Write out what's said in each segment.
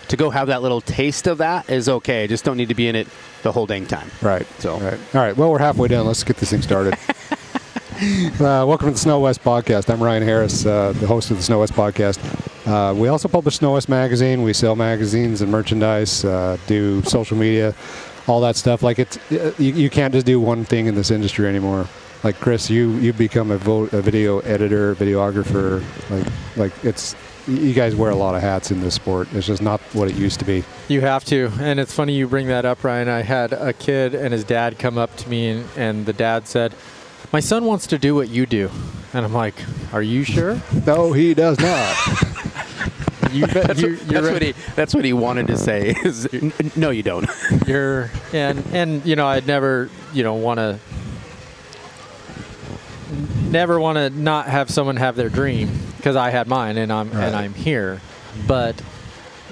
to go have that little taste of that is okay. Just don't need to be in it the whole dang time. Right. So, right. All right. Well, we're halfway done. Let's get this thing started. Welcome to the SnoWest Podcast. I'm Ryan Harris, the host of the SnoWest Podcast. We also publish SnoWest Magazine. We sell magazines and merchandise, do social media, all that stuff. Like you can't just do one thing in this industry anymore. Like Chris, you've become a video editor, videographer. Like it's. You guys wear a lot of hats in this sport. It's just not what it used to be. You have to. And it's funny you bring that up, Ryan. I had a kid and his dad come up to me, and the dad said, "My son wants to do what you do." And I'm like, "Are you sure?" No, he does not. That's what he wanted to say. Is, no, you don't. And you know, I'd never, never want to not have someone have their dream, because I had mine, and I'm here. But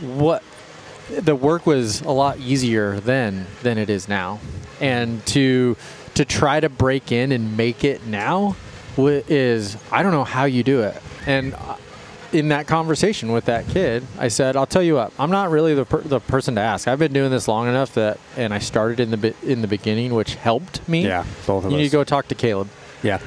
the work was a lot easier then than it is now, and to try to break in and make it now is, I don't know how you do it. And in that conversation with that kid, I said, "I'll tell you what, I'm not really the person to ask. I've been doing this long enough and I started in the beginning, which helped me. Yeah, both of us. You need to go talk to Caleb." Yeah.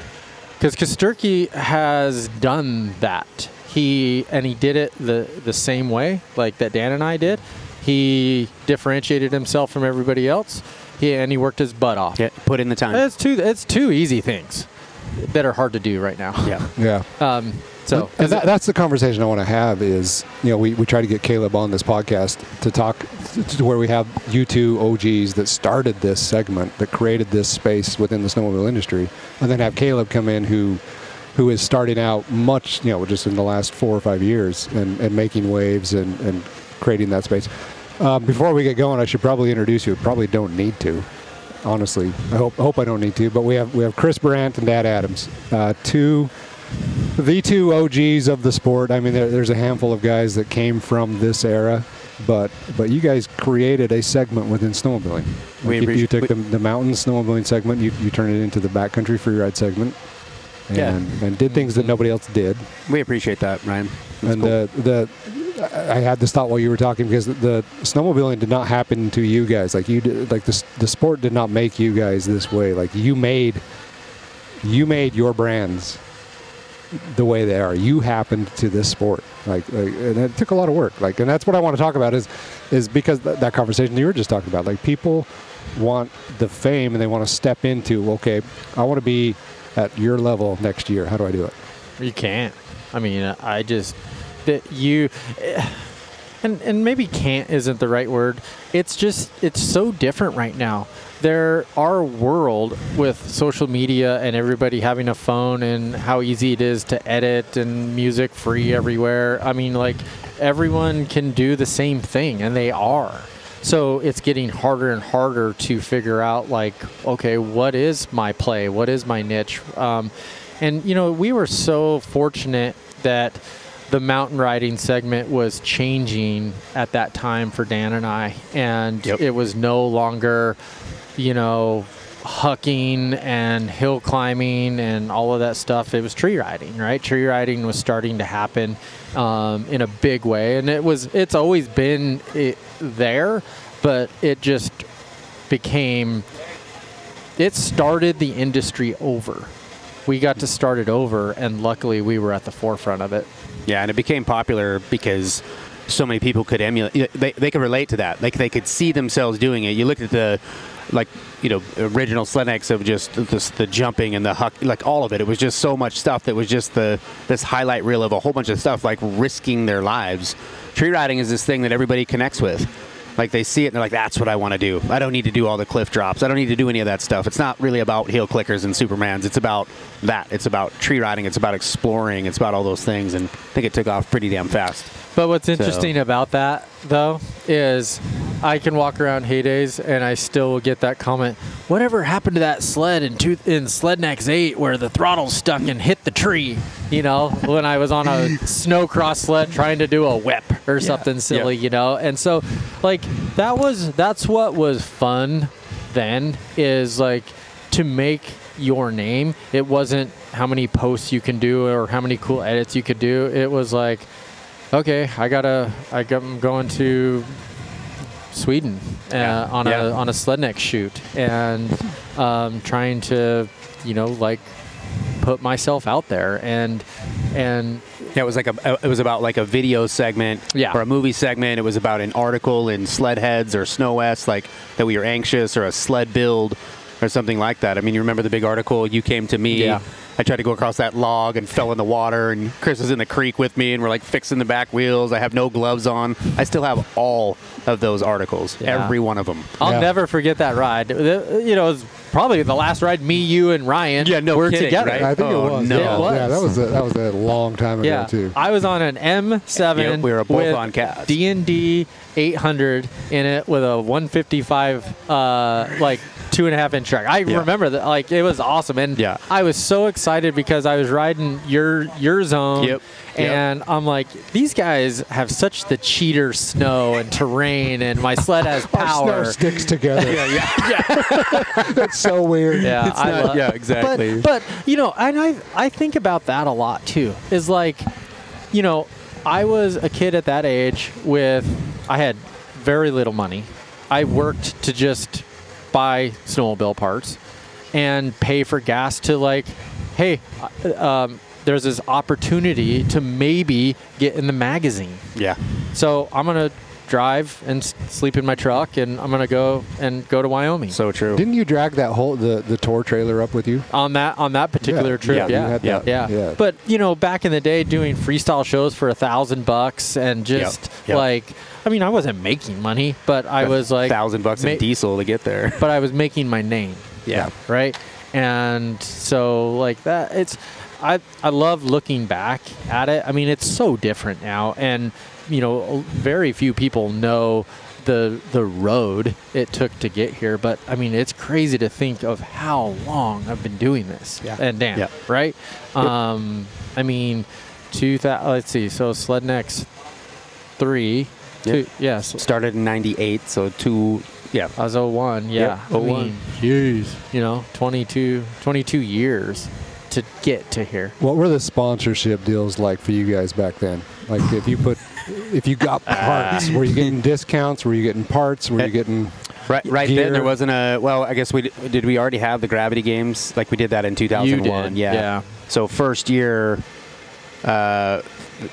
Because Kosterky has done that. He did it the same way, like that Dan and I did. He differentiated himself from everybody else. He worked his butt off. Yeah, put in the time. It's two easy things that are hard to do right now. Yeah. Yeah. So and that's the conversation I want to have is, we try to get Caleb on this podcast to talk to where we have you two OGs that started this segment, that created this space within the snowmobile industry, and then have Caleb come in who is starting out much, just in the last 4 or 5 years and making waves and creating that space. Before we get going, I should probably introduce you. Probably don't need to, honestly. I hope I don't need to, but we have Chris Burandt and Dad Adams, the two OGs of the sport. I mean, there's a handful of guys that came from this era, but you guys created a segment within snowmobiling. You took the mountain snowmobiling segment, you turned it into the backcountry freeride segment, and did things that nobody else did. We appreciate that, Ryan. That's and cool. I had this thought while you were talking, because the snowmobiling did not happen to you guys. Like you did, like the sport did not make you guys this way. Like you made your brands the way they are. You happened to this sport, and it took a lot of work. And that's what I want to talk about is because that conversation you were just talking about. Like, people want the fame and they want to step into, okay, I want to be at your level next year. How do I do it? You can't. I mean, and maybe can't isn't the right word. It's so different right now. Our world with social media and everybody having a phone and how easy it is to edit and music free everywhere. I mean, like, everyone can do the same thing, and they are. So it's getting harder and harder to figure out, like, okay, what is my play? What is my niche? And, we were so fortunate that the mountain riding segment was changing at that time for Dan and I. And It was no longer, hucking and hill climbing and all of that stuff. It was tree riding, right? Tree riding was starting to happen in a big way. And it's always been there, but it just it started the industry over. We got to start it over, and luckily we were at the forefront of it. Yeah, and it became popular because so many people could emulate. They could relate to that. Like, they could see themselves doing it. You looked at the, original Slednex of just the jumping and the huck, like all of it. It was just so much stuff that was just this highlight reel of a whole bunch of stuff, like risking their lives. Tree riding is this thing that everybody connects with. Like, they see it and they're like, that's what I want to do. I don't need to do all the cliff drops. I don't need to do any of that stuff. It's not really about heel clickers and Supermans. It's about that. It's about tree riding. It's about exploring. It's about all those things. And I think it took off pretty damn fast. But what's interesting about that, though, is I can walk around Heydays and I still will get that comment, whatever happened to that sled in Slednex 8 where the throttle's stuck and hit the tree, when I was on a snow cross sled trying to do a whip or something silly, And so, like, that's what was fun then, is, like, to make your name. It wasn't how many posts you can do or how many cool edits you could do. It was like, okay, I'm going to Sweden on a Slednex shoot, and trying to, like, put myself out there, and yeah, it was about like a video segment or a movie segment. It was about an article in Sledheads or SnoWest, like that we were anxious, or a sled build or something like that. I mean, you remember the big article, you came to me. Yeah. I tried to go across that log and fell in the water, and Chris was in the creek with me, and we're like fixing the back wheels. I have no gloves on. I still have all of those articles, every one of them. I'll never forget that ride. It was probably the last ride me, you, and Ryan were kidding, together. right? I think it was. No. It was. Yeah, that was a long time ago too. I was on an M7 Yep, we were both with on cats. D&D 800 in it with a 155 like 2.5-inch track. I remember that, like, it was awesome, and I was so excited because I was riding your zone, and I'm like, these guys have such the cheater snow and terrain, and my sled has power. Our snow sticks together. That's so weird. Yeah, exactly. But and I think about that a lot too. Is like, I was a kid at that age I had very little money. I worked to just buy snowmobile parts and pay for gas to, like, hey, there's this opportunity to maybe get in the magazine. Yeah. So I'm going to drive and sleep in my truck, and I'm going to go to Wyoming. So true. Didn't you drag that whole the tour trailer up with you on that particular trip? Yeah. But back in the day, doing freestyle shows for $1,000 and just like, I mean, I wasn't making money, but I was like $1,000 in diesel to get there. But I was making my name. Yeah. Right. And so, like, that, I love looking back at it. I mean, it's so different now, and very few people know the road it took to get here. But I mean, it's crazy to think of how long I've been doing this. And Dan, right? I mean, let's see. So Slednex 3. Started in 98, so I was 01, I mean, jeez, 22 years to get to here. What were the sponsorship deals like for you guys back then? Like, if you got parts, were you getting discounts? Were you getting parts? Were you getting right gear? then? There wasn't I guess we already have the Gravity Games? Like, we did that in 2001. You did. Yeah. So first year,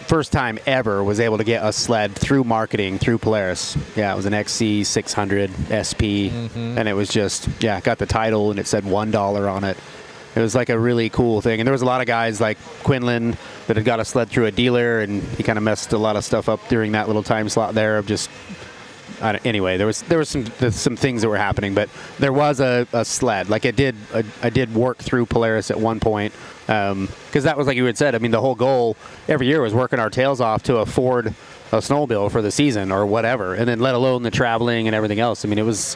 first time ever was able to get a sled through marketing, through Polaris. Yeah, it was an XC600 SP, and it was just, got the title, and it said $1 on it. It was like a really cool thing. And there was a lot of guys like Quinlan that had got a sled through a dealer, and he kind of messed a lot of stuff up during that little time slot there of just, anyway, there was some things that were happening, but there was a sled. Like, I did work through Polaris at one point, because that was, like you had said, I mean, the whole goal every year was working our tails off to afford a snowmobile for the season or whatever, and then let alone the traveling and everything else. I mean, there was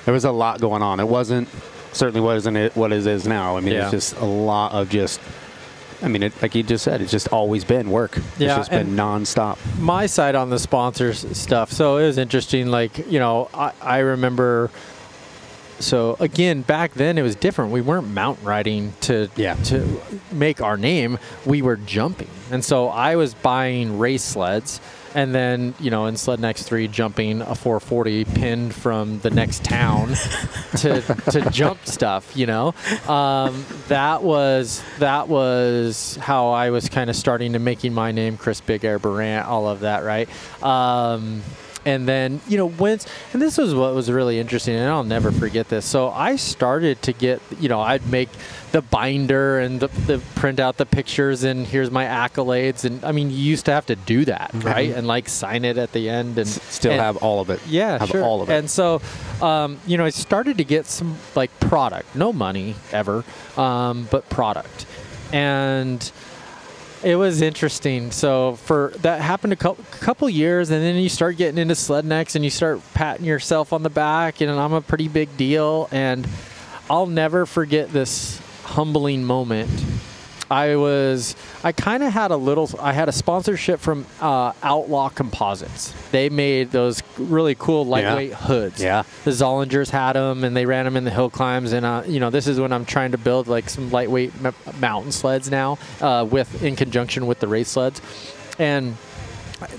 a lot going on. It certainly wasn't what it is now. I mean, it's just a lot of just, I mean, like you just said, it's just always been work. It's just been nonstop. My side on the sponsors stuff. So it was interesting. Like, I remember. So again, back then it was different. We weren't mountain riding to make our name. We were jumping, and so I was buying race sleds. And then, in Slednex 3, jumping a 440 pinned from the next town to jump stuff, that was how I was kind of starting to making my name, Chris Big Air Burandt, all of that, right? And then, and this was what was really interesting, and I'll never forget this. So I started to get, I'd make the binder and the print out the pictures, and here's my accolades. And I mean, you used to have to do that, right? And like sign it at the end, and still have all of it. Yeah, sure. All of it. And so, I started to get some like product, no money ever, but product. And it was interesting. So that happened a couple years, and then you start getting into Slednex, and you start patting yourself on the back, and I'm a pretty big deal. And I'll never forget this humbling moment. I had a sponsorship from Outlaw Composites. They made those really cool lightweight hoods. Yeah. The Zollingers had them, and they ran them in the hill climbs. And this is when I'm trying to build like some lightweight mountain sleds now, in conjunction with the race sleds. And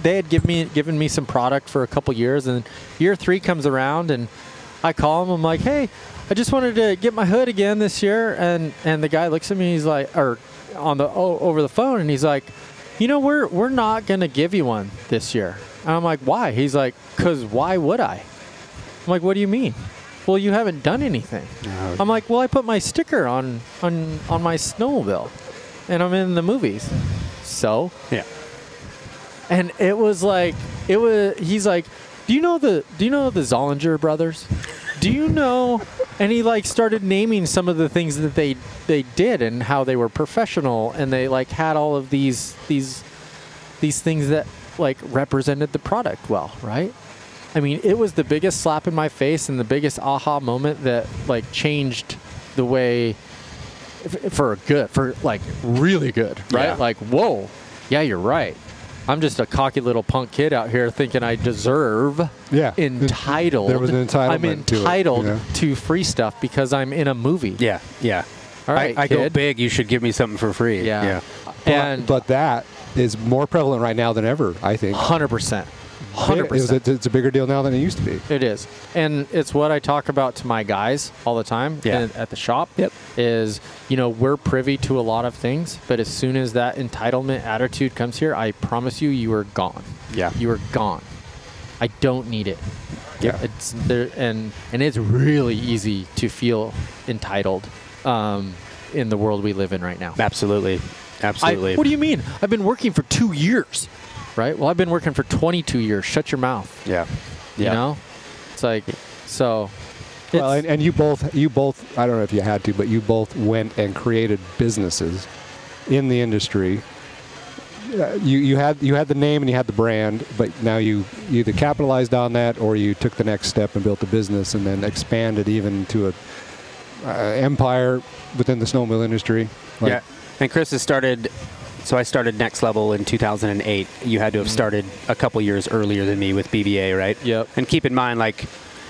they had given me some product for a couple years, and year 3 comes around, and I call them. I'm like, hey, I just wanted to get my hood again this year, and the guy looks at me. He's like, or over the phone, and he's like, we're not gonna give you one this year. And I'm like, why? He's like, 'cause why would I? I'm like, what do you mean? Well, you haven't done anything. No. I'm like, well, I put my sticker on my snowmobile, and I'm in the movies. So yeah. And it was like, he's like, do you know the Zollinger brothers? Do you know? And he like started naming some of the things that they did and how they were professional, and they like had all of these things that like represented the product well, right? I mean, it was the biggest slap in my face and the biggest aha moment that like changed the way for like really good, right? Yeah. Like, whoa, yeah, you're right. I'm just a cocky little punk kid out here thinking I deserve entitled. There was an entitlement. I'm entitled to free stuff because I'm in a movie. Yeah, yeah. All right, I go big. You should give me something for free. Yeah. But that is more prevalent right now than ever, I think. 100%. 100%. It's a bigger deal now than it used to be. It is. And it's what I talk about to my guys all the time at the shop. Yep. Is, we're privy to a lot of things, but as soon as that entitlement attitude comes here, I promise you are gone. Yeah. You are gone. I don't need it. Yeah. It's there, and it's really easy to feel entitled in the world we live in right now. Absolutely. Absolutely. What do you mean? I've been working for 2 years. Right. Well, I've been working for 22 years. Shut your mouth. Yeah. You know, it's like, so. Well, and you both, I don't know if you had to, but you both went and created businesses in the industry. You had the name and you had the brand, but now you either capitalized on that or you took the next step and built a business and then expanded even to a empire within the snowmobile industry. Like, yeah. And Chris has started. So I started Next Level in 2008. You had to have started a couple years earlier than me with BBA, right? Yep. And keep in mind, like,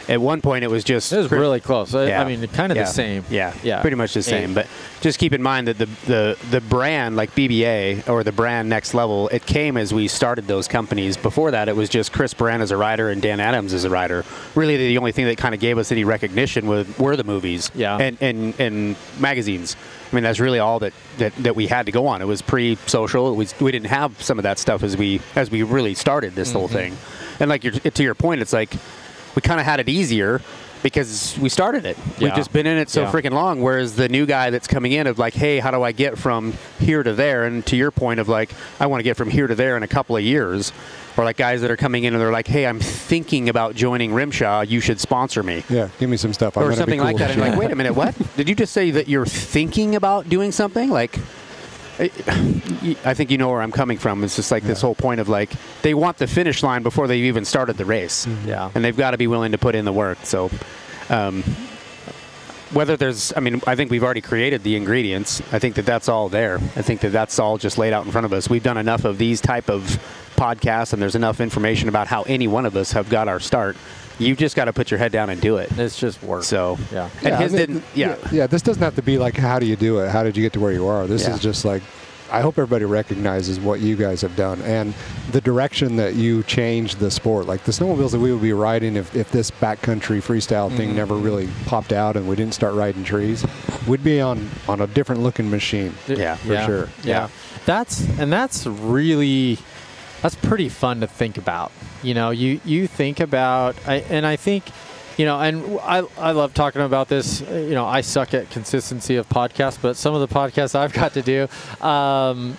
at one point it was just... It was really close. Yeah. I mean, kind of the same. Yeah, pretty much the same. But just keep in mind that the brand, like BBA, or the brand Next Level, it came as we started those companies. Before that, it was just Chris Burandt as a rider and Dan Adams as a rider. Really, the only thing that kind of gave us any recognition were the movies and magazines. I mean, that's really all that we had to go on. It was pre-social. We didn't have some of that stuff as we really started this whole thing. And like to your point, it's like we kind of had it easier because we started it. Yeah. We've just been in it so freaking long. Whereas the new guy that's coming in of like, hey, how do I get from here to there? And to your point of like, I want to get from here to there in a couple of years. Or like guys that are coming in and they're like, hey, I'm thinking about joining Rimshaw. You should sponsor me. Yeah, give me some stuff. Or something like that. And you're like, wait a minute, what? Did you just say that you're thinking about doing something? Like, I think you know where I'm coming from. It's just like this whole point of like, they want the finish line before they've even started the race. Yeah. And they've got to be willing to put in the work. So whether there's, I mean, I think we've already created the ingredients. I think that that's all there. I think that that's all just laid out in front of us. We've done enough of these type of podcasts, and there's enough information about how any one of us have got our start. You've just got to put your head down and do it. It's just work. So, yeah. And his didn't, Yeah, this doesn't have to be like, how do you do it? How did you get to where you are? This is just like, I hope everybody recognizes what you guys have done and the direction that you changed the sport. Like the snowmobiles that we would be riding if this backcountry freestyle thing never really popped out and we didn't start riding trees, we'd be on a different looking machine. Yeah, for sure. Yeah. That's pretty fun to think about. You know, you think about, and I think, you know, and I love talking about this. You know, I suck at consistency of podcasts, but some of the podcasts I've got to do,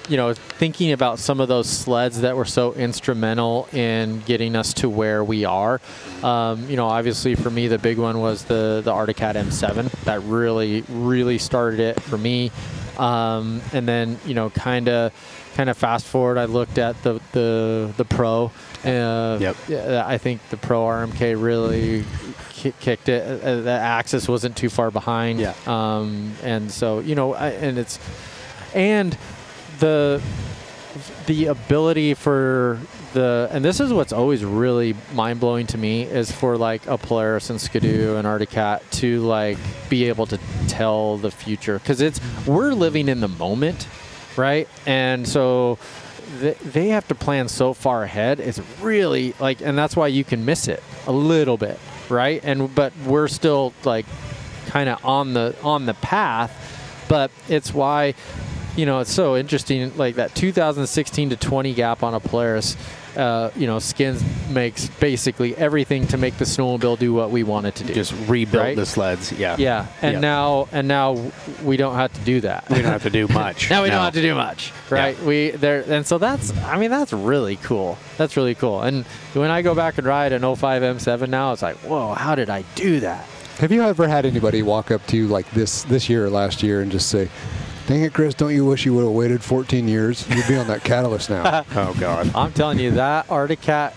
you know, thinking about some of those sleds that were so instrumental in getting us to where we are. You know, obviously for me, the big one was the Arctic M7. That really started it for me. And then, you know, kind of fast forward, I looked at the Pro. I think the Pro RMK really kicked it. The Axis wasn't too far behind. Yeah. And so, you know, and the ability for and this is what's always really mind-blowing to me is for like a Polaris and Skidoo and Arctic Cat to like be able to tell the future, because we're living in the moment, right? And so they have to plan so far ahead. It's really like, and that's why you can miss it a little bit, right? But we're still like kind of on the path, but it's why, it's so interesting, like that 2016 to 20 gap on a Polaris. Skins makes basically everything to make the snowmobile do what we want it to do. Just rebuild the sleds. Yeah. Yeah. And now we don't have to do that. We don't have to do much. Now we don't have to do much. Right. Yeah. And so that's really cool. That's really cool. And when I go back and ride an 05 M7 now, it's like, whoa, how did I do that? Have you ever had anybody walk up to you like this year or last year and just say, dang it, Chris, don't you wish you would have waited 14 years? You'd be on that Catalyst now. Oh, God. I'm telling you, that Arctic Cat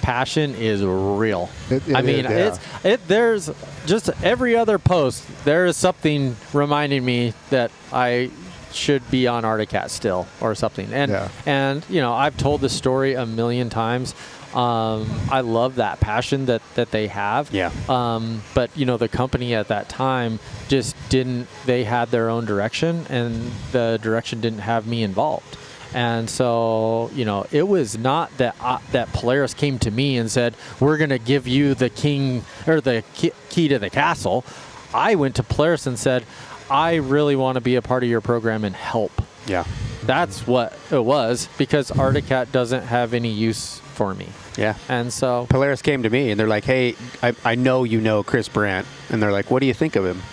passion is real. There's just every other post, there is something reminding me that I should be on Arctic Cat still or something. And I've told this story a million times. I love that passion that they have. Yeah. But the company at that time just didn't. They had their own direction, and the direction didn't have me involved. And so it was not that that Polaris came to me and said, "We're going to give you the king or the key to the castle." I went to Polaris and said, "I really want to be a part of your program and help." Yeah. That's what it was, because Arctic Cat doesn't have any use for me. Yeah. And so Polaris came to me and they're like, "Hey, I know you know Chris Burandt," and they're like, "What do you think of him?"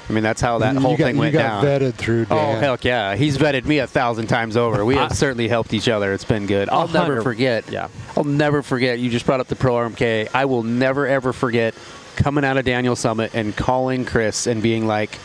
I mean, that's how that whole thing went down. You got vetted through Dan. Oh, heck yeah. He's vetted me 1,000 times over. We have certainly helped each other. It's been good. I'll never forget. Yeah. I'll never forget. You just brought up the Pro RMK. I will never, ever forget coming out of Daniel Summit and calling Chris and being like,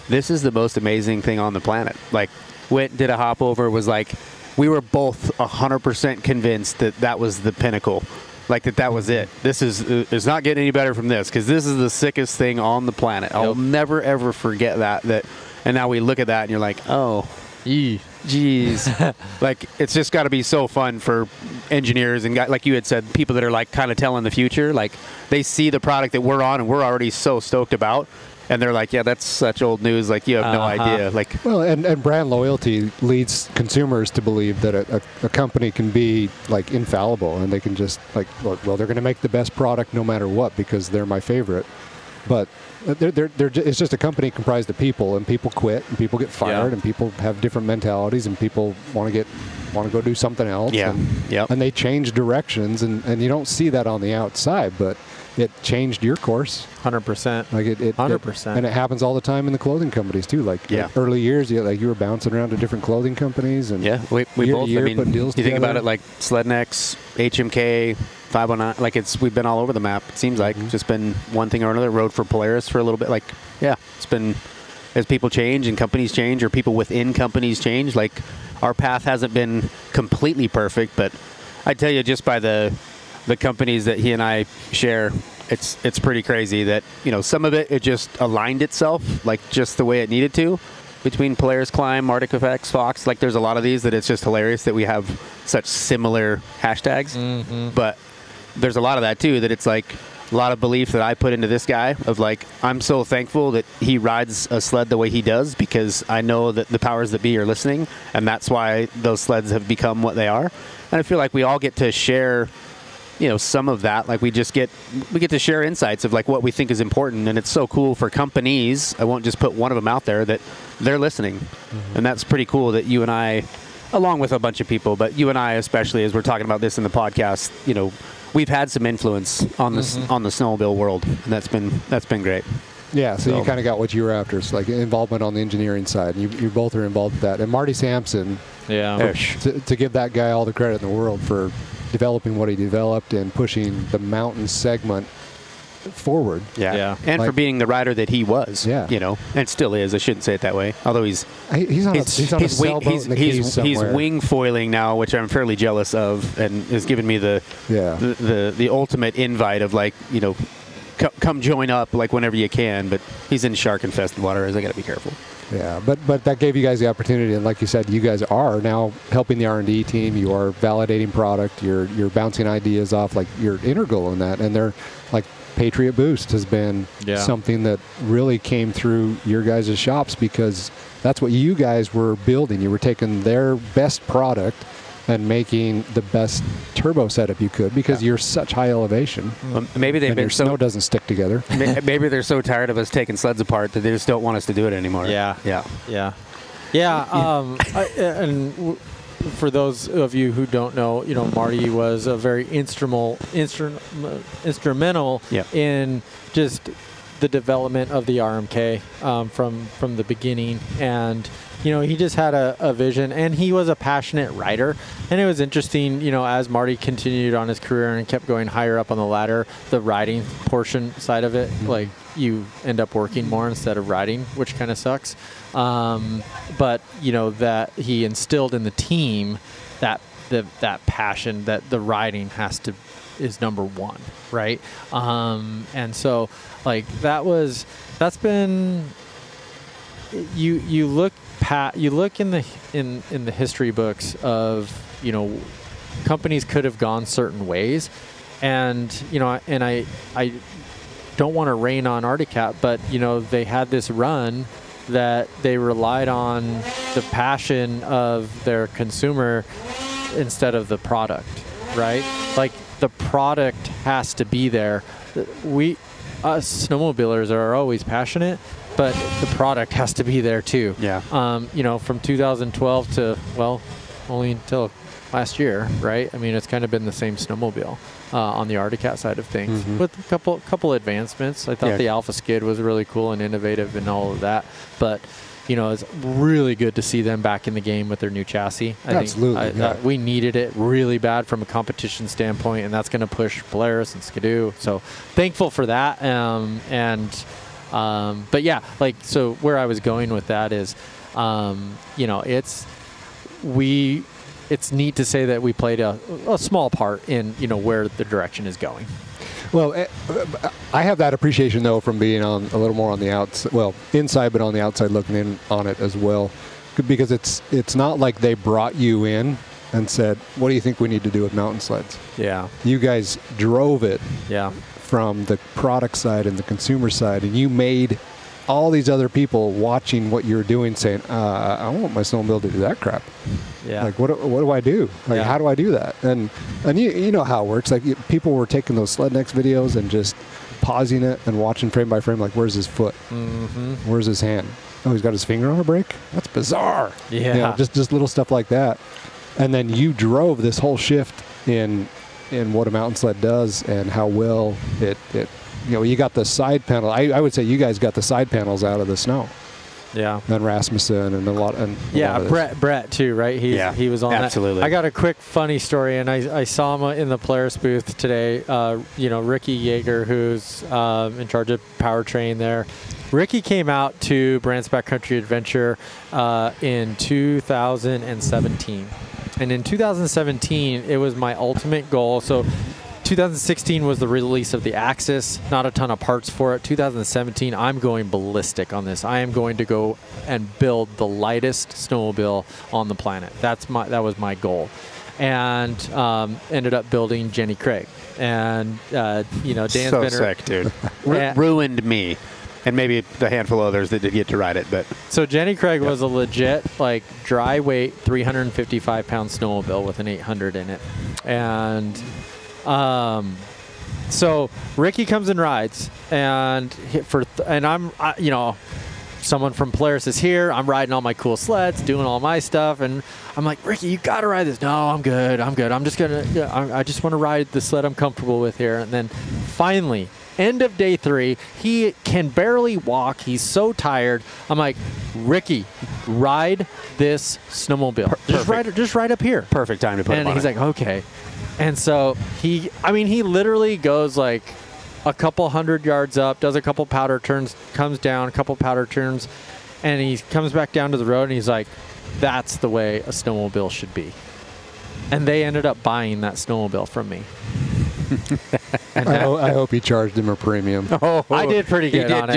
"This is the most amazing thing on the planet." Like, went, did a hop over, was like, we were both 100% convinced that was the pinnacle. Like that was it. This is not getting any better from this, because this is the sickest thing on the planet. I'll never ever forget that. And now we look at that and you're like, oh, jeez. Like, it's just got to be so fun for engineers and guys, like you had said, people that are like kind of telling the future. Like, they see the product that we're on and we're already so stoked about. And they're like, yeah, that's such old news. Like, you have no idea. Like, well, and brand loyalty leads consumers to believe that a company can be like infallible, and they can just like, well, they're going to make the best product no matter what because they're my favorite. But it's just a company comprised of people, and people quit, and people get fired, and people have different mentalities, and people want to go do something else. Yeah. And they change directions, and you don't see that on the outside, but it changed your course. 100%. Like it 100%. And it happens all the time in the clothing companies too. Like early years, you were bouncing around to different clothing companies, and we both. I mean, putting deals you think together. about it, like Slednex, HMK, 509. Like, we've been all over the map. It seems like just been one thing or another. Rode for Polaris for a little bit. Like, it's been, as people change and companies change, or people within companies change. Like, our path hasn't been completely perfect, but I tell you, just by the companies that he and I share, it's pretty crazy that, some of it just aligned itself, like just the way it needed to, between Polaris Climb, Arctic Effects, Fox. Like, there's a lot of these that it's just hilarious that we have such similar hashtags. Mm-hmm. But there's a lot of that too, that it's like a lot of belief that I put into this guy of like, I'm so thankful that he rides a sled the way he does, because I know that the powers that be are listening, and that's why those sleds have become what they are. And I feel like we all get to share, some of that. Like, we get to share insights of like what we think is important, and it's so cool for companies. I won't just put one of them out there, that they're listening. Mm-hmm. And that's pretty cool that you and I, along with a bunch of people, but you and I especially, as we're talking about this in the podcast, we've had some influence on this on the snowmobile world, and that's been great. Yeah, so you kind of got what you were after. It's like involvement on the engineering side. You both are involved with that. And Marty Sampson, to give that guy all the credit in the world for developing what he developed and pushing the mountain segment forward. Yeah. And like, for being the rider that he was. Yeah. And still is. I shouldn't say it that way. Although he's on a sailboat in the Keys somewhere. He's wing foiling now, which I'm fairly jealous of, and has given me the ultimate invite of like, come join up like whenever you can. But he's in shark infested waters. I got to be careful. Yeah, but that gave you guys the opportunity, and like you said, you guys are now helping the R&D team. You are validating product. You're bouncing ideas off. Like, you're integral in that, and they're like, Patriot Boost has been something that really came through your guys' shops, because that's what you guys were building. You were taking their best product and making the best turbo setup you could because you're such high elevation. Maybe they've and been your snow doesn't stick together. Maybe they're so tired of us taking sleds apart that they just don't want us to do it anymore. Yeah. Yeah. Yeah. Yeah. For those of you who don't know, Marty was a very instrumental in just the development of the RMK from the beginning. And, he just had a vision, and he was a passionate rider. And it was interesting, as Marty continued on his career and kept going higher up on the ladder, the riding portion side of it, like you end up working more instead of riding, which kind of sucks. But, that he instilled in the team that passion that the riding is number one, right? And so, like, that's been, you look in the history books of, companies could have gone certain ways, and I don't want to rain on Arctic Cat, but they had this run that they relied on the passion of their consumer instead of the product, right? Like, the product has to be there. Us snowmobilers are always passionate, but the product has to be there too. Yeah. From 2012 to, only until last year, right? I mean, it's kind of been the same snowmobile on the Arctic Cat side of things, with a couple advancements. I thought the Alpha Skid was really cool and innovative and all of that, but it's really good to see them back in the game with their new chassis. I think we needed it really bad from a competition standpoint, and that's going to push Polaris and Skidoo. So thankful for that. But yeah, so where I was going with that is, it's neat to say that we played a small part in, where the direction is going. Well, I have that appreciation, though, from being on a little more on the outside, inside, but on the outside looking in on it as well, because it's not like they brought you in and said, what do you think we need to do with mountain sleds? Yeah. You guys drove it from the product side and the consumer side, and you made all these other people watching what you're doing saying, I want my snowmobile to do that crap. Yeah. Like, what do I do? Like, how do I do that? And you know how it works. Like, people were taking those sled next videos and just pausing it and watching frame by frame, like, where's his foot? Where's his hand? Oh, he's got his finger on a brake? That's bizarre. Yeah. Just little stuff like that. And then you drove this whole shift in what a mountain sled does and how well it you got the side panel. I would say you guys got the side panels out of the snow. Yeah. And Rasmussen and a lot of Brett too, right? He was on absolutely. that. I got a quick funny story, and I saw him in the Polaris booth today. Ricky Yeager, who's in charge of powertrain there. Ricky came out to Burandt's Backcountry Adventure in 2017. And in 2017, it was my ultimate goal. So 2016 was the release of the Axis, not a ton of parts for it. 2017, I'm going ballistic on this. I am going to go and build the lightest snowmobile on the planet. That was my goal. And ended up building Jenny Craig. And, Dan so sick, dude. Ruined me. And maybe the handful of others that did get to ride it. But so Jenny Craig was a legit, dry weight, 355-pound snowmobile with an 800 in it. And so Ricky comes and rides, and someone from Polaris is here. I'm riding all my cool sleds, doing all my stuff, and I'm like, Ricky, you got to ride this. No, I'm good. I'm just gonna. I just want to ride the sled I'm comfortable with here. And then finally, end of day 3, he can barely walk. He's so tired. I'm like, Ricky, ride this snowmobile. Just ride up here. Perfect time to put him on. And he's like, okay. And so he literally goes like a couple 100 yards up, does a couple powder turns, comes down, a couple powder turns, and he comes back down to the road, and he's like, that's the way a snowmobile should be. And they ended up buying that snowmobile from me. I hope he charged him a premium. I did pretty good on it.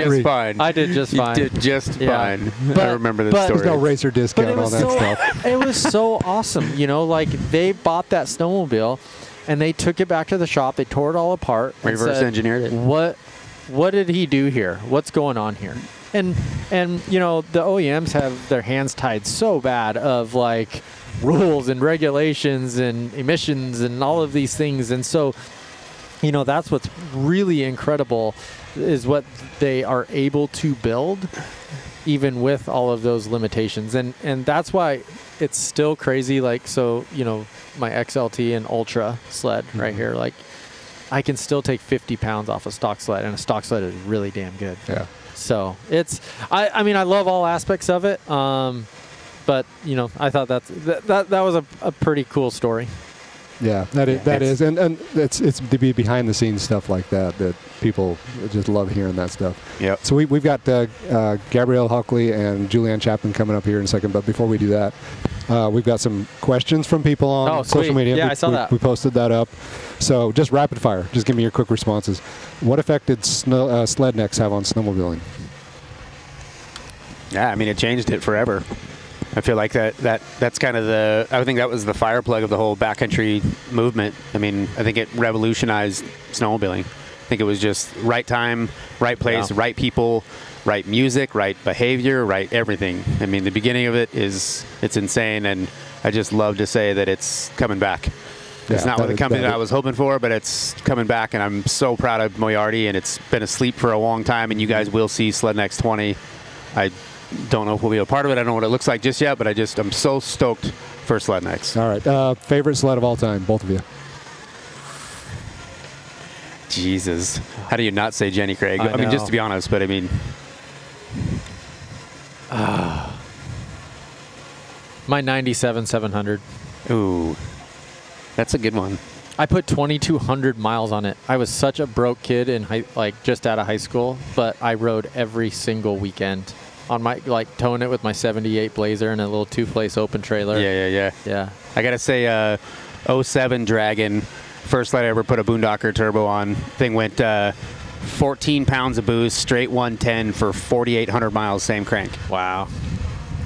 I did just fine. You did just fine. I remember this story. There's no racer discount on that stuff. It was so awesome. They bought that snowmobile, and they took it back to the shop. They tore it all apart. Reverse engineered it. What did he do here? What's going on here? And the OEMs have their hands tied so bad of rules and regulations and emissions and all of these things. And so, you know, that's what's really incredible is what they are able to build even with all of those limitations. And that's why it's still crazy. Like, so, you know, my XLT and Ultra sled right here, like I can still take 50 pounds off a stock sled, and a stock sled is really damn good. Yeah. So it's, I mean, I love all aspects of it. But you know, I thought that was a pretty cool story. Yeah, that is, and it's to be behind the scenes stuff like that people just love hearing that stuff. Yeah. So we've got Gabrielle Huckley and Julianne Chapman coming up here in a second, but before we do that, we've got some questions from people on social media. Yeah, I saw that. We posted that up. So just rapid fire. Just give me your quick responses. What effect did sled necks have on snowmobiling? Yeah, I mean, it changed it forever. I feel like that's kind of I think that was the fire plug of the whole backcountry movement. I mean, I think it revolutionized snowmobiling. I think it was just right time, right place, right people, right music, right behavior, right everything. I mean, the beginning of it's insane, and I just love to say that it's coming back. It's not with the company that I was hoping for, but it's coming back, and I'm so proud of Moyarty, and it's been asleep for a long time, and you guys will see Sled Next 20. I don't know if we'll be a part of it. I don't know what it looks like just yet, but I'm so stoked for Sled Next. All right. Favorite sled of all time, both of you? Jesus. How do you not say Jenny Craig? I mean, just to be honest, but I mean... My 97 700. Ooh. That's a good one. I put 2,200 miles on it. I was such a broke kid just out of high school, but I rode every single weekend on my, towing it with my 78 Blazer and a little 2-place open trailer. Yeah. I got to say, 07 Dragon, first sled I ever put a Boondocker turbo on. Thing went 14 pounds of boost, straight 110 for 4,800 miles, same crank. Wow.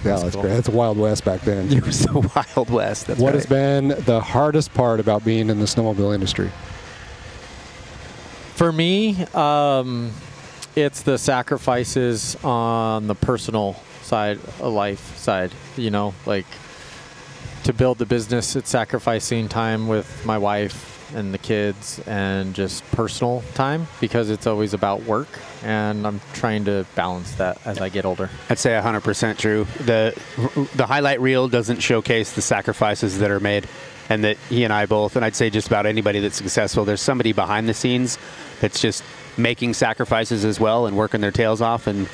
Yeah, that's cool. Great. That's a Wild West back then. It was the Wild West. That's what has been the hardest part about being in the snowmobile industry? For me, it's the sacrifices on the personal side, life side. You know, like to build the business, it's sacrificing time with my wife and the kids and just personal time because it's always about work, and I'm trying to balance that as I get older. I'd say 100% true. The highlight reel doesn't showcase the sacrifices that are made, and that he and I both, and I'd say just about anybody that's successful, there's somebody behind the scenes that's just making sacrifices as well and working their tails off. And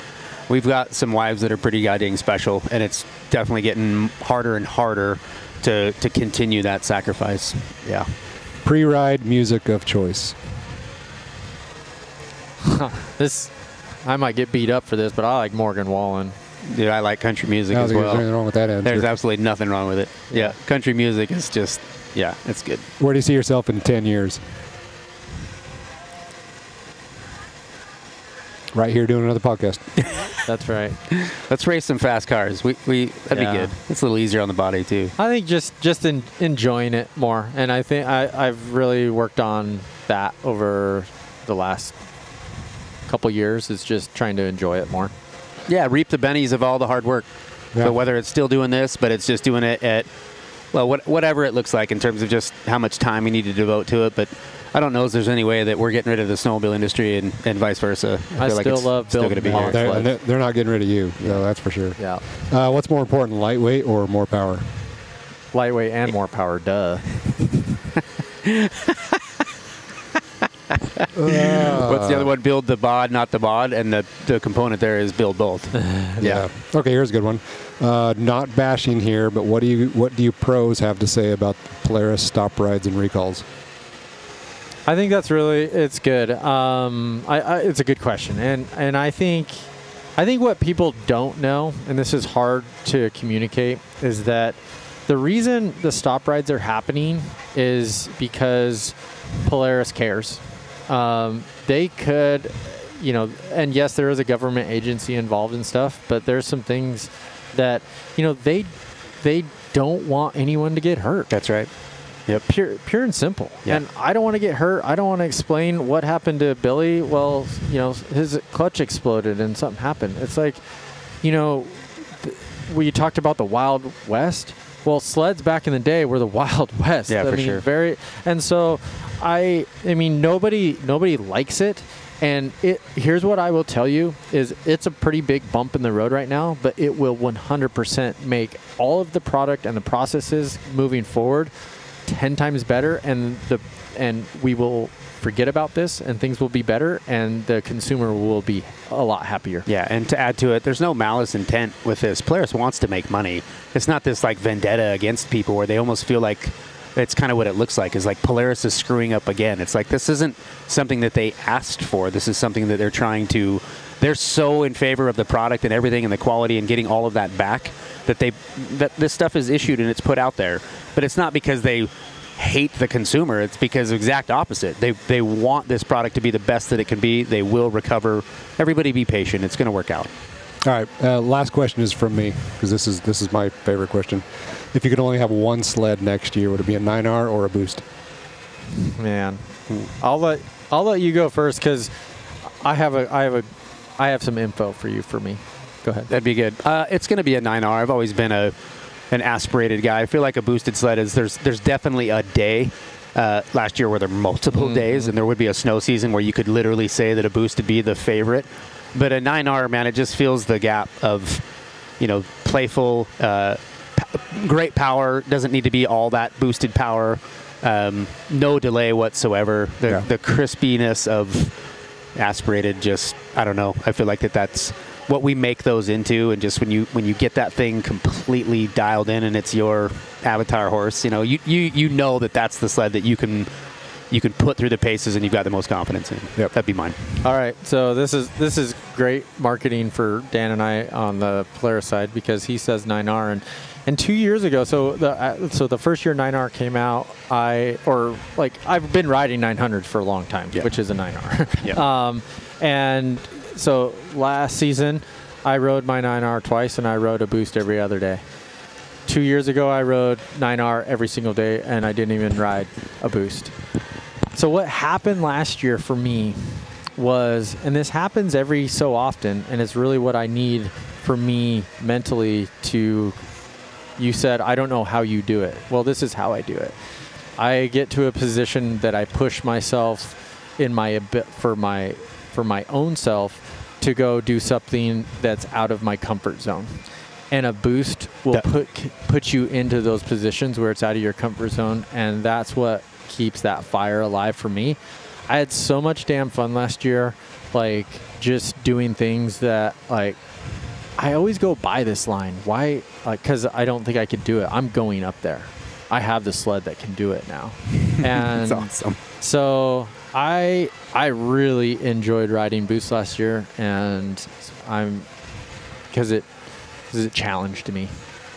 we've got some wives that are pretty goddamn special, and it's definitely getting harder and harder to continue that sacrifice. Yeah. Pre-ride music of choice. I might get beat up for this, but I like Morgan Wallen. Dude, I like country music as well. There's nothing wrong with that answer. There's absolutely nothing wrong with it. Yeah, country music is just, it's good. Where do you see yourself in 10 years? Right here doing another podcast. That's right. Let's race some fast cars. That'd be good. It's a little easier on the body too. I think just enjoying it more, and I think I've really worked on that over the last couple years. Is just trying to enjoy it more. Yeah, reap the bennies of all the hard work. Yeah. So whether it's still doing this, but it's just doing it at whatever it looks like in terms of just how much time we need to devote to it, but. I don't know if there's any way that we're getting rid of the snowmobile industry and vice versa. I feel like it's love still going to be here. They're not getting rid of you. Yeah. No, that's for sure. Yeah. What's more important, lightweight or more power? Lightweight and more power, duh. What's the other one? Build the bod, not the bod, and the component there is build both. Yeah. Okay, here's a good one. Not bashing here, but what do you pros have to say about Polaris stop rides and recalls? I think it's good. It's a good question, and I think what people don't know, and this is hard to communicate, is that the reason the stop rides are happening is because Polaris cares. They could, and yes, there is a government agency involved and stuff, but there's some things that, they don't want anyone to get hurt. That's right. Yep. Pure and simple. Yeah. And I don't want to get hurt. I don't want to explain what happened to Billy. Well, his clutch exploded and something happened. It's like, we talked about the Wild West. Well, sleds back in the day were the Wild West. Yeah, I for mean, sure. And so I mean, nobody likes it. And here's what I will tell you is it's a pretty big bump in the road right now, but it will 100% make all of the product and the processes moving forward 10 times better, and we will forget about this and things will be better and the consumer will be a lot happier. Yeah, and to add to it, there's no malice intent with this. Polaris wants to make money. It's not this like vendetta against people where they almost feel like it's kind of what it looks like, is like Polaris is screwing up again. It's like this isn't something that they asked for. This is something that they're trying to, they're so in favor of the product and everything and the quality and getting all of that back that this stuff is issued and it's put out there. But it's not because they hate the consumer. It's because exact opposite. They want this product to be the best that it can be. They will recover. Everybody be patient. It's going to work out. All right. Last question is from me, because this is my favorite question. If you could only have one sled next year, would it be a 9R or a Boost? Man, I'll let you go first, because I have some info for me. Go ahead. That'd be good. It's going to be a 9R. I've always been an aspirated guy. I feel like a boosted sled is there's definitely a day. Last year were there multiple days, and there would be a snow season where you could literally say that a Boost would be the favorite. But a 9R, man, it just fills the gap of, playful, great power. Doesn't need to be all that boosted power. No delay whatsoever. The crispiness of aspirated, just, I don't know. I feel like that's what we make those into, and just when you get that thing completely dialed in and it's your avatar horse, you know that's the sled that you can put through the paces and you've got the most confidence in. Yep. That'd be mine. All right, so this is great marketing for Dan and I on the Polaris side, because he says 9R, and 2 years ago, so the first year 9R came out, I've been riding 900s for a long time, which is a 9R. Yeah. And so last season, I rode my 9R twice, and I rode a Boost every other day. 2 years ago, I rode 9R every single day, and I didn't even ride a Boost. So what happened last year for me was, and this happens every so often, and it's really what I need for me mentally to, you said, I don't know how you do it. Well, this is how I do it. I get to a position that I push myself for my own self to go do something that's out of my comfort zone. And a Boost will put you into those positions where it's out of your comfort zone, and that's what keeps that fire alive for me. I had so much damn fun last year, like just doing things that, like, I always go by this line. Why? Like, because I don't think I could do it. I'm going up there. I have the sled that can do it now. And That's awesome. So I really enjoyed riding Boost last year, and because it challenged me.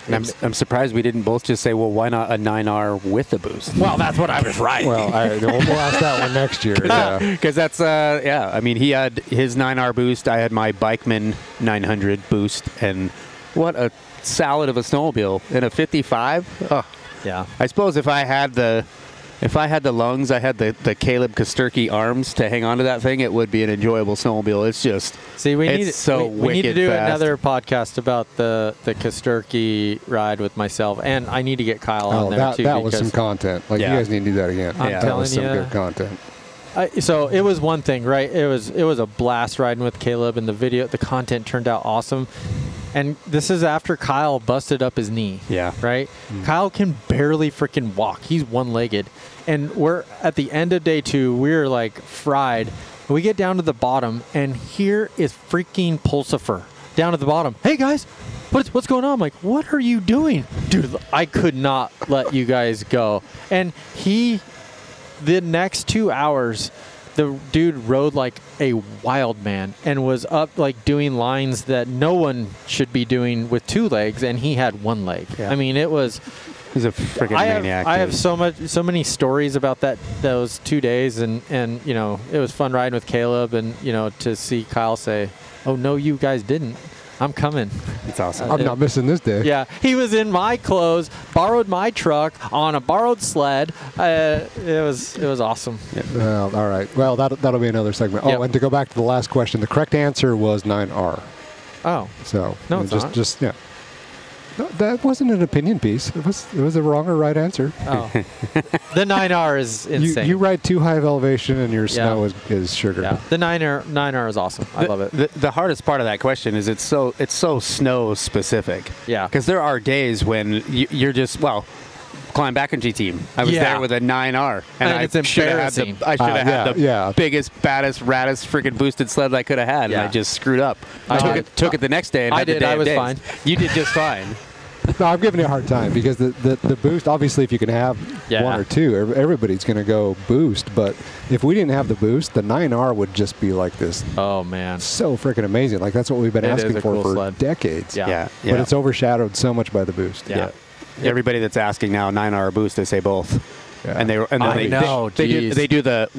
And I'm surprised we didn't both just say, well, why not a 9R with a Boost? Well, that's what I was riding. Well, we'll ask that one next year. Because that's, I mean, he had his 9R Boost. I had my Bikeman 900 Boost. And what a salad of a snowmobile in a 55. Oh. Yeah. I suppose if I had the lungs, I had the Caleb Kosterky arms to hang on to that thing, it would be an enjoyable snowmobile. It's just, we need to do fast. Another podcast about the Kosterky ride with myself, and I need to get Kyle on there too. That was some content. Like, you guys need to do that again. That was some good content. So it was one thing, right? It was a blast riding with Caleb, and the content turned out awesome. And this is after Kyle busted up his knee. Yeah. Right? Mm. Kyle can barely freaking walk. He's one-legged. And we're at the end of day 2, we're like fried. We get down to the bottom, and here is freaking Pulsifer down at the bottom. Hey, guys, what's going on? I'm like, what are you doing? Dude, I could not let you guys go. And the next 2 hours, the dude rode like a wild man and was up like doing lines that no one should be doing with 2 legs, and he had 1 leg. Yeah. I mean, he's a freaking maniac. I have so many stories about those 2 days, and it was fun riding with Caleb, and to see Kyle say, "Oh no, you guys didn't. I'm coming." It's awesome. I'm not missing this day. Yeah, he was in my clothes, borrowed my truck on a borrowed sled. It was awesome. Yeah. Well, all right. Well, that'll be another segment. Oh, and to go back to the last question, the correct answer was 9R. Oh. So no, it's just yeah. No, that wasn't an opinion piece. It was a wrong or right answer. Oh. The 9R is insane. You ride too high of elevation and your snow is sugar. Yeah. The 9R is awesome. I love it. The hardest part of that question is it's so snow specific. Yeah. Because there are days when you're just, climb backcountry team. I was there with a 9R, and I should have had the biggest, baddest, raddest freaking boosted sled I could have had, and I just screwed up. I took it the next day, and had the day I was days. fine. You did just fine. No, I'm giving you a hard time because the boost, obviously, if you can have one or two, everybody's going to go boost. But if we didn't have the boost, the 9R would just be like this. Oh, man. So freaking amazing. Like, that's what we've been asking for decades. Yeah. But it's overshadowed so much by the boost. Yeah. Everybody that's asking now, 9R or boost, they say both. Yeah. And they do the,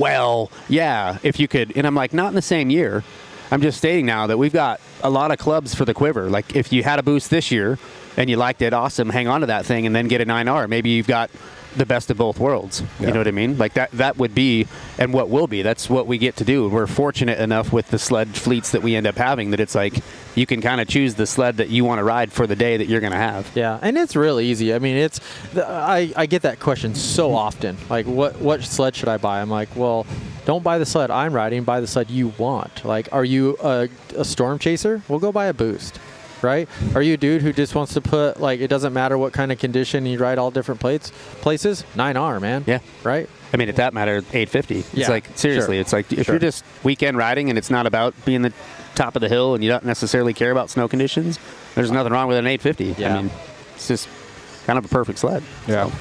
if you could. And I'm like, not in the same year. I'm just stating now that we've got a lot of clubs for the quiver. Like, if you had a boost this year and you liked it, awesome, hang on to that thing and then get a 9R. Maybe you've got the best of both worlds. You know what I mean? Like, that would be, and what will be, that's what we get to do. We're fortunate enough with the sled fleets that we end up having that it's like you can kind of choose the sled that you want to ride for the day that you're going to have. Yeah, and it's really easy. I mean, I get that question so often. Like, what sled should I buy? I'm like, well, don't buy the sled I'm riding. Buy the sled you want. Like, are you a storm chaser? Well, go buy a boost. Right? Are you a dude who just wants to put, like, it doesn't matter what kind of condition you ride all different places? 9R, man. Yeah. Right? I mean, at that matter, 850. It's like, seriously, it's like if you're just weekend riding and it's not about being the top of the hill and you don't necessarily care about snow conditions, there's nothing wrong with an 850. Yeah. I mean, it's just kind of a perfect sled. Yeah. So.